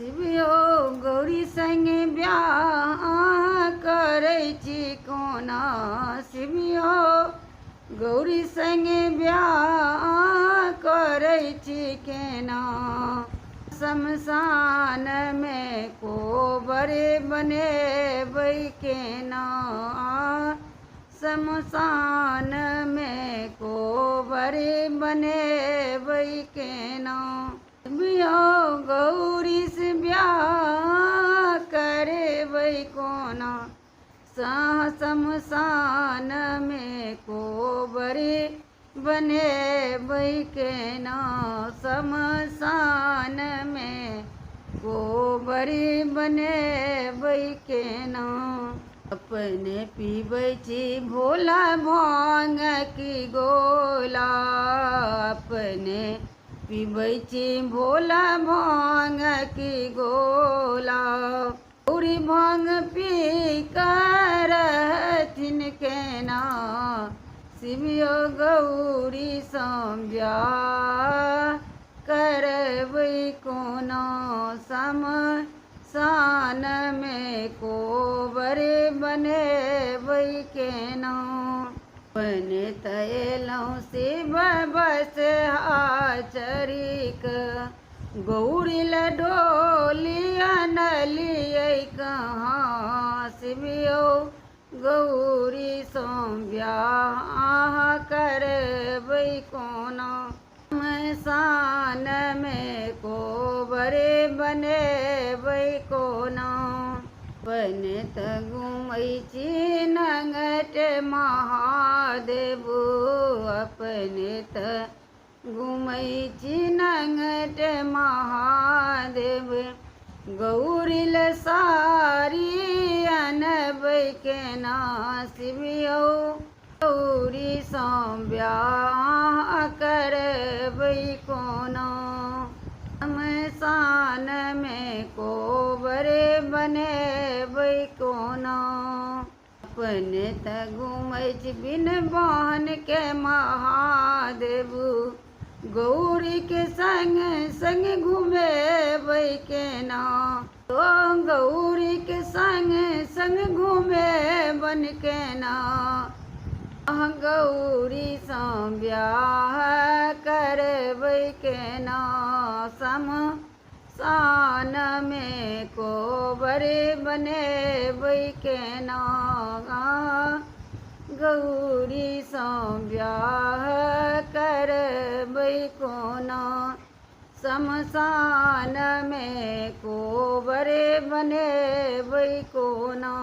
शिवियो गौरी संगे ब्याह करै छी कोना। शिवियो गौरी संगे ब्याह करै छी केना। शमशान में कोबर बनेबै केना। शमशान में कोबर बनेबै केना। शिवियो गौरी से ब्याह करेबै कोना। शमशान में कोबर बनेबै केना। शमशान में कोबर बनेबै केना। अपने पीबै छी भोला भांग की गोला। अपने पीबै छी भोला भांग की गोला। गौरी भांग पी कर रहथिन केना। शिवियो गौरी सँ ब्याह करबै कोना। शमशान में कोबर बनेबै केना। अपने तयलहुँ शिव बस चढ़िक। गौरी ल डोली अनलियै कहाँ। शिवियो गौरी सँ ब्याह करबै कोना। शमशान में कोबर बनेबै कोना। अपने त घूमै छी नंगट महादेव। अपने त घूमै छी नंगट महादेव। गौरी ल साड़ी अनबै केना। शिवियो गौरी सँ ब्याह करबै कोना। शमशान में कोबर बनेबै कोना। अपने त घूमै छी बिन बहन के महादेव। गौरी के संग संग घूमेबै केना। ओ गौरी के संग संग घूमेबन केना। गौरी सँ ब्याह करबै केना। शमशान में कोबर बनेबै केना। गौरी सँ ब्याह करबै कोना। शमशान में कोबर बनेबै कोना।